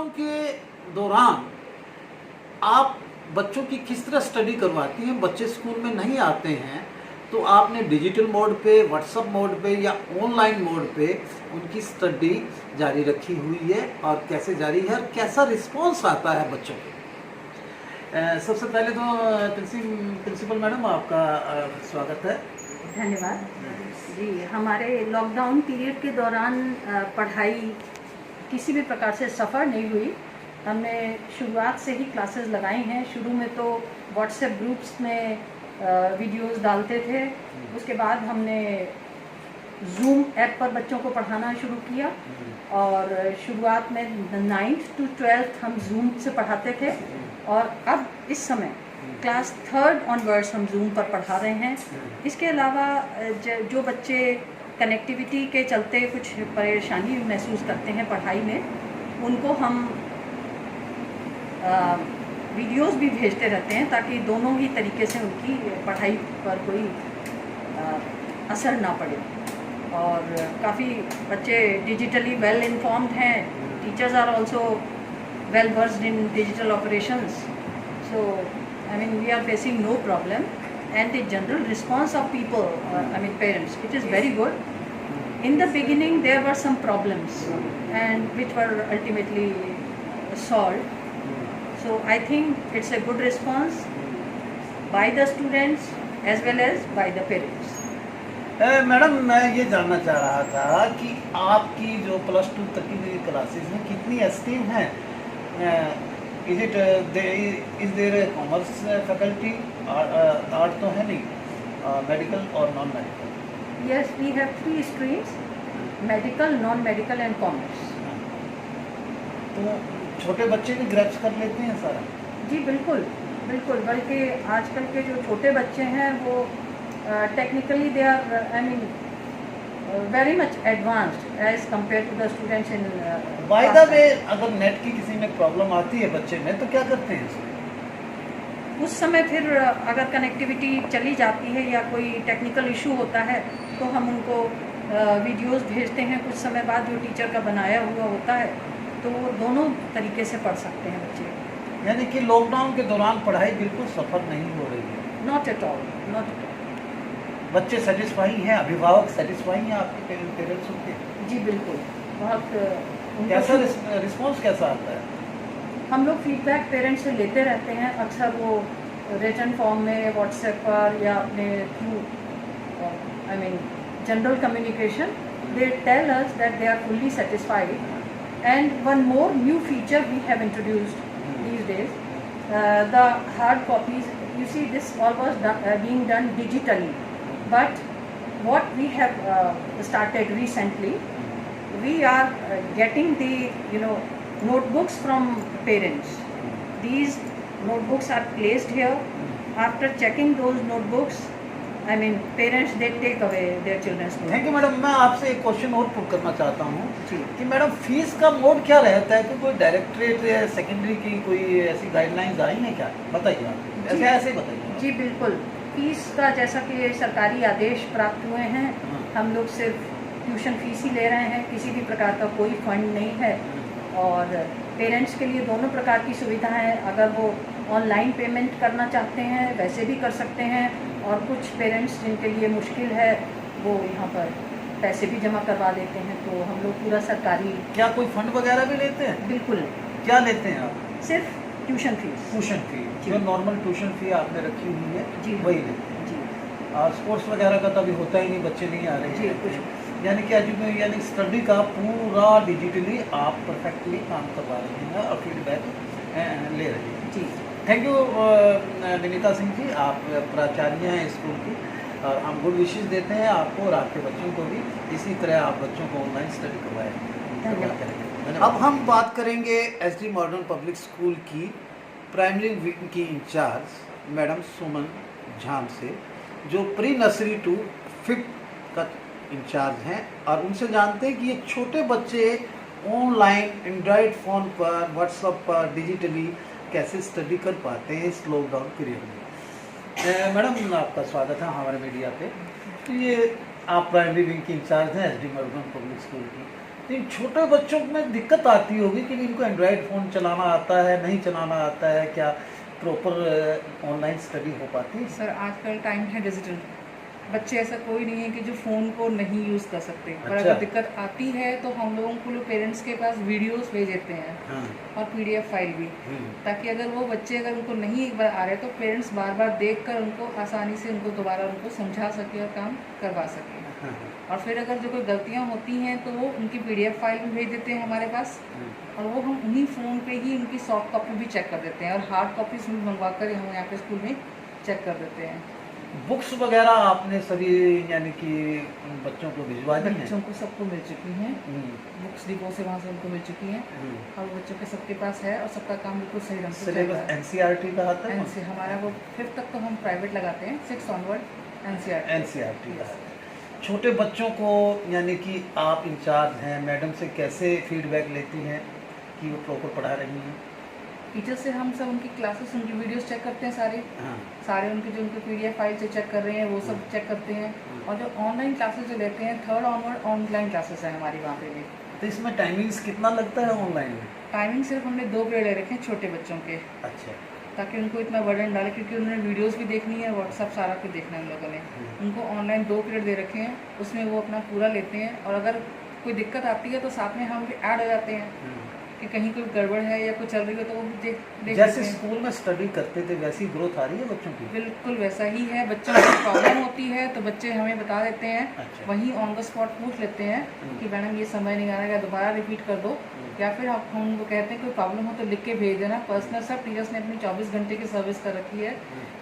Lockdown के दौरान आप बच्चों की किस तरह स्टडी करवाती हैं? बच्चे स्कूल में नहीं आते हैं तो आपने डिजिटल मोड पे, व्हाट्सएप मोड पे या ऑनलाइन मोड पे उनकी स्टडी जारी रखी हुई है और कैसे जारी है और कैसा रिस्पांस आता है बच्चों को? सबसे पहले तो प्रिंसिपल मैडम आपका स्वागत है। धन्यवाद जी। हमारे लॉकडाउन पीरियड के दौरान पढ़ाई किसी भी प्रकार से सफ़र नहीं हुई। हमने शुरुआत से ही क्लासेस लगाई हैं। शुरू में तो व्हाट्सएप ग्रुप्स में वीडियोस डालते थे, उसके बाद हमने जूम ऐप पर बच्चों को पढ़ाना शुरू किया और शुरुआत में 9th to 12th हम जूम से पढ़ाते थे और अब इस समय क्लास 3rd ऑनवर्ड्स हम जूम पर पढ़ा रहे हैं। इसके अलावा जो बच्चे कनेक्टिविटी के चलते कुछ परेशानी महसूस करते हैं पढ़ाई में, उनको हम वीडियोस भी भेजते रहते हैं ताकि दोनों ही तरीके से उनकी पढ़ाई पर कोई असर ना पड़े। और काफ़ी बच्चे डिजिटली वेल इन्फॉर्म्ड हैं। Teachers are also well versed in digital operations, so I mean we are facing no problem, and the general response of people, I mean parents, it is very good. In the beginning there were some problems and which were ultimately solved. So I think it's a good response by the students as well as by the parents. Madam मैं ये जानना चाह रहा था कि आपकी जो +2 तक की क्लासेस में कितनी एस्टीम है? Is there commerce faculty? Art तो है नहीं, मेडिकल और non medical? Yes, we have 3 streams: medical, non-medical and commerce. तो छोटे बच्चे भी ग्रैप्स कर लेते हैं सारा? जी बिल्कुल बिल्कुल, बल्कि आजकल के जो छोटे बच्चे हैं वो technically they are I mean very much advanced as compare to the students in. By the way, अगर नेट की किसी में प्रॉब्लम आती है बच्चे में तो क्या करते हैं इसमें? उस समय फिर अगर कनेक्टिविटी चली जाती है या कोई टेक्निकल इशू होता है तो हम उनको वीडियोस भेजते हैं कुछ समय बाद जो टीचर का बनाया हुआ होता है, तो वो दोनों तरीके से पढ़ सकते हैं बच्चे। यानी कि लॉकडाउन के दौरान पढ़ाई बिल्कुल सफर नहीं हो रही है? Not at all, not at all. बच्चे सेटिस्फाई हैं, अभिभावक सेटिस्फाई हैं आपके पेरेंट्स के? जी बिल्कुल, बहुत। कैसा रिस्पॉन्स कैसा आता है? हम लोग फीडबैक पेरेंट्स से लेते रहते हैं। अक्सर वो रिटन फॉर्म में व्हाट्सएप पर या अपने through I mean general communication, they tell us that they are fully satisfied. And one more new feature we have introduced these days, the hard copies, you see this all was being done digitally, but what we have started recently, we are getting the notebooks from parents. These notebooks are placed here. After checking those notebooks, I mean parents they take away their children's notebooks. Thank you madam. मैं आपसे एक question और put करना चाहता हूँ कि madam fees का mode क्या रहता है? कि कोई डायरेक्टरेट या सेकेंडरी की कोई ऐसी गाइडलाइंस आई हैं क्या? बताइए आप, ऐसे बताइए। जी बिल्कुल, फीस का जैसा कि सरकारी आदेश प्राप्त हुए हैं, हम लोग सिर्फ ट्यूशन फीस ही ले रहे हैं, किसी भी प्रकार का कोई फंड नहीं है। और पेरेंट्स के लिए दोनों प्रकार की सुविधा है। अगर वो ऑनलाइन पेमेंट करना चाहते हैं वैसे भी कर सकते हैं, और कुछ पेरेंट्स जिनके लिए मुश्किल है वो यहाँ पर पैसे भी जमा करवा देते हैं। तो हम लोग पूरा सरकारी। क्या कोई फंड वगैरह भी लेते हैं? बिल्कुल। क्या लेते हैं आप? सिर्फ ट्यूशन फीस। ट्यूशन फी, जो नॉर्मल ट्यूशन फी आपने रखी हुई है जी वही लेते हैं? जी। स्पोर्ट्स वगैरह का तो अभी होता ही नहीं, बच्चे नहीं आ रहे जी हैं कुछ। यानी कि यानी स्टडी का पूरा डिजिटली आप परफेक्टली काम करवा रहे हैं और फीडबैक ले रहे हैं? जी थैंक यू विनीता सिंह जी, आप प्राचार्य हैं स्कूल की और हम गुड विशेस देते हैं आपको और आपके बच्चों को भी। इसी तरह आप बच्चों को ऑनलाइन स्टडी करवाएं। अब हम बात करेंगे एसडी मॉडर्न पब्लिक स्कूल की प्राइमरी विंग की इंचार्ज मैडम सुमन झाम से, जो प्री नर्सरी टू 5th का इंचार्ज हैं, और उनसे जानते हैं कि ये छोटे बच्चे ऑनलाइन एंड्रॉयड फ़ोन पर, व्हाट्सएप पर डिजिटली कैसे स्टडी कर पाते हैं इस लॉकडाउन पीरियड में। मैडम आपका स्वागत है हमारे मीडिया पे। तो ये आप प्राइमरी विंग की इंचार्ज हैं एसडी मॉडर्न पब्लिक स्कूल की, तो इन छोटे बच्चों में दिक्कत आती होगी कि इनको एंड्रॉयड फ़ोन चलाना आता है, नहीं चलाना आता है, क्या प्रॉपर ऑनलाइन स्टडी हो पाती है? सर आजकल टाइम है डिजिटल, बच्चे ऐसा कोई नहीं है कि जो फ़ोन को नहीं यूज़ कर सकते, पर अच्छा। अगर दिक्कत आती है तो हम लोगों को लोग पेरेंट्स के पास वीडियोस भेज देते हैं हाँ। और पीडीएफ फाइल भी, ताकि अगर वो बच्चे अगर उनको नहीं एक बार आ रहे तो पेरेंट्स बार बार देखकर उनको आसानी से उनको दोबारा उनको समझा सके और काम करवा सके। हाँ। और फिर अगर जो कोई गलतियाँ होती हैं तो वो उनकी पीडीएफ फाइल भी भेज देते हैं हमारे पास, और वो हम उन्हीं फ़ोन पे ही उनकी सॉफ्ट कॉपी भी चेक कर देते हैं और हार्ड कॉपीज भी मंगवा कर हम यहाँ पे स्कूल में चेक कर देते हैं। बुक्स वगैरह आपने सभी यानी कि बच्चों को भिजवा दी हैं? बच्चों को सबको मिल चुकी हैं, हम्म, बुक्स डिपो से वहाँ से उनको मिल चुकी हैं हम्म। और बच्चों के सबके पास है और सबका काम बिल्कुल सही ढंग से चल रहा सिलेबस है। एनसीईआरटी का आता है? एनसी हमारा वो 5th तक तो हम प्राइवेट लगाते हैं, 6 ऑनवर्ड एनसीईआरटी। एनसीईआरटी का है। छोटे बच्चों को यानी कि आप इंचार्ज हैं, मैडम से कैसे फीडबैक लेती हैं कि वो प्रॉपर पढ़ा रही हैं? टीचर से हम सब उनकी क्लासेस उनकी वीडियोस चेक करते हैं, हाँ। सारे उनके जो उनके पीडीएफ फाइल से चेक कर रहे हैं वो सब चेक करते हैं। और जो ऑनलाइन क्लासेस जो लेते हैं 3rd ऑनवर्ड ऑनलाइन क्लासेस हैं हमारी वहाँ पे भी। तो इसमें टाइमिंग्स कितना लगता है ऑनलाइन में? टाइमिंग सिर्फ हमने 2 पीरियड ले रखे हैं छोटे बच्चों के, अच्छा। ताकि उनको इतना बर्डन डाले, क्योंकि उन्होंने वीडियोस भी देखनी है, व्हाट्सअप सारा कुछ देखना है उन लोगों ने। उनको ऑनलाइन 2 पीरियड दे रखे हैं, उसमें वो अपना पूरा लेते हैं और अगर कोई दिक्कत आती है तो साथ में हम भी ऐड हो जाते हैं कि कहीं कोई गड़बड़ है या कुछ चल रही है तो वो भी देख जैसे लेते हैं। स्कूल में स्टडी करते थे वैसी ग्रोथ आ रही है बच्चों की? बिल्कुल वैसा ही है। बच्चों को प्रॉब्लम होती है तो बच्चे हमें बता देते हैं, अच्छा। वहीं ऑन द स्पॉट पूछ लेते हैं कि मैडम ये समझ नहीं आ रहा है, दोबारा रिपीट कर दो, या फिर हम उनको कहते हैं कोई प्रॉब्लम हो तो लिख के भेज देना। पर्सनल सब टीचर्स ने अपनी 24 घंटे की सर्विस कर रखी है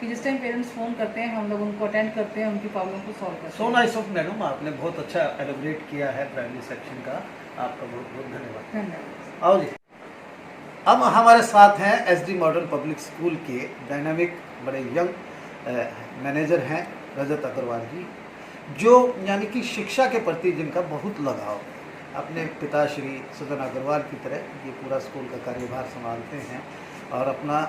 कि जिस टाइम पेरेंट्स फ़ोन करते हैं हम लोग उनको अटेंड करते हैं, उनकी प्रॉब्लम को सॉल्व करते हैं। सो नाइस ऑफ मैडम, आपने बहुत अच्छा एलोबरेट किया है प्राइमरी सेक्शन का, आपका बहुत बहुत धन्यवाद। धन्यवाद। आओ जी। अब हमारे साथ हैं एसडी मॉडर्न पब्लिक स्कूल के डायनामिक बड़े यंग मैनेजर हैं रजत अग्रवाल जी, जो यानी कि शिक्षा के प्रति जिनका बहुत लगाव, अपने पिताश्री सुदन अग्रवाल की तरह ये पूरा स्कूल का कार्यभार संभालते हैं और अपना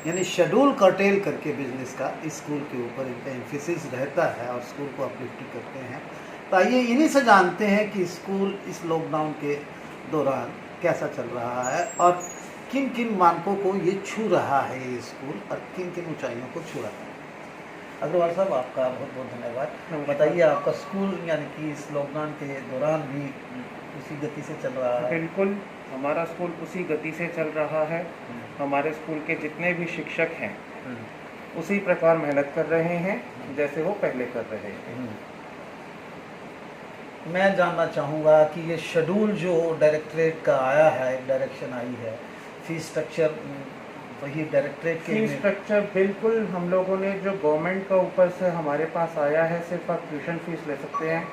यानी शेड्यूल कर्टेल करके बिजनेस का इस स्कूल के ऊपर इनका एम्फेसिस रहता है और स्कूल को अपलिफ्ट करते हैं। तो आइए इन्हीं से जानते हैं कि स्कूल इस लॉकडाउन के दौरान कैसा चल रहा है और किन किन मानकों को ये छू रहा है ये स्कूल और किन किन ऊंचाइयों को छू रहा है। अग्रवाल साहब, आपका बहुत बहुत धन्यवाद। बताइए, आपका स्कूल यानी कि इस लॉकडाउन के दौरान भी उसी गति से चल रहा है? बिल्कुल, हमारा स्कूल उसी गति से चल रहा है। हमारे स्कूल के जितने भी शिक्षक हैं उसी प्रकार मेहनत कर रहे हैं जैसे वो पहले कर रहे हैं। मैं जानना चाहूँगा कि ये शेड्यूल जो डायरेक्टरेट का आया है, डायरेक्शन आई है, फीस स्ट्रक्चर वही डायरेक्टरेट के फीस स्ट्रक्चर बिल्कुल हम लोगों ने जो गवर्नमेंट का ऊपर से हमारे पास आया है, सिर्फ आप ट्यूशन फीस ले सकते हैं,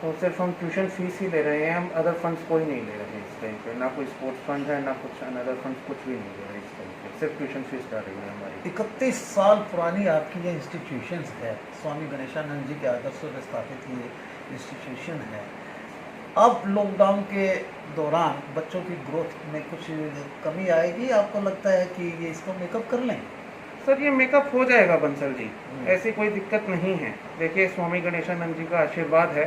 तो सिर्फ हम ट्यूशन फीस ही ले रहे हैं, हम अदर फंड्स कोई नहीं ले रहे इस टाइम पे, ना कोई स्पोर्ट्स फंड है ना कुछ अदर फंड्स, कुछ भी नहीं ले रहे इस टाइम पे, सिर्फ ट्यूशन फीस जा रही है हमारी। 31 साल पुरानी आपकी ये इंस्टीट्यूशंस है, स्वामी गणेशानंद जी के आदर्शों से स्थापित ये इंस्टीट्यूशन है। अब लॉकडाउन के दौरान बच्चों की ग्रोथ में कुछ कमी आएगी, आपको लगता है कि ये इसको मेकअप कर लें? सर ये मेकअप हो जाएगा बंसल जी, ऐसी कोई दिक्कत नहीं है। देखिए, स्वामी गणेशानंद जी का आशीर्वाद है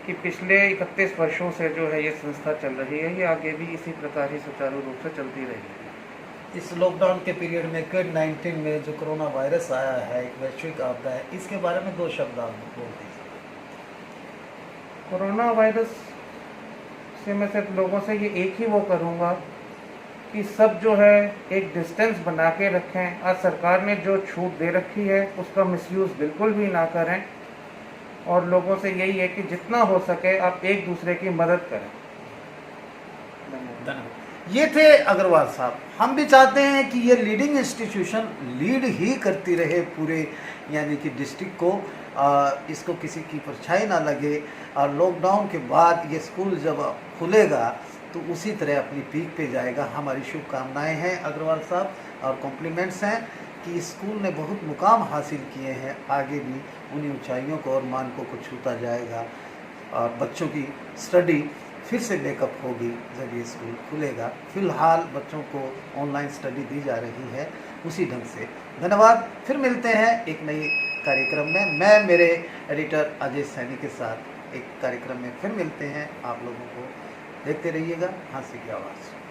कि पिछले 31 वर्षों से जो है ये संस्था चल रही है, ये आगे भी इसी प्रकार ही सुचारू रूप से चलती रहेगी। इस लॉकडाउन के पीरियड में कोविड-19 में जो कोरोना वायरस आया है, एक वैश्विक आपदा है, इसके बारे में 2 शब्द आप बोल दीजिए। कोरोना वायरस से मैं सिर्फ लोगों से ये एक ही वो करूँगा कि सब जो है एक डिस्टेंस बना के रखें। आज सरकार ने जो छूट दे रखी है उसका मिसयूज़ बिल्कुल भी ना करें, और लोगों से यही है कि जितना हो सके आप एक दूसरे की मदद करें। धन्यवाद। ये थे अग्रवाल साहब। हम भी चाहते हैं कि ये लीडिंग इंस्टीट्यूशन लीड ही करती रहे पूरे यानी कि डिस्ट्रिक्ट को, इसको किसी की परछाई ना लगे, और लॉकडाउन के बाद ये स्कूल जब खुलेगा तो उसी तरह अपनी पीक पे जाएगा। हमारी शुभकामनाएं हैं अग्रवाल साहब और कॉम्प्लीमेंट्स हैं कि स्कूल ने बहुत मुकाम हासिल किए हैं, आगे भी उन्हीं ऊंचाइयों को और मानकों को छूता जाएगा और बच्चों की स्टडी फिर से मेकअप होगी जब ये स्कूल खुलेगा। फिलहाल बच्चों को ऑनलाइन स्टडी दी जा रही है उसी ढंग से। धन्यवाद। फिर मिलते हैं एक नई कार्यक्रम में, मैं मेरे एडिटर अजय सैनी के साथ एक कार्यक्रम में फिर मिलते हैं। आप लोगों को देखते रहिएगा हाँसी की आवाज़।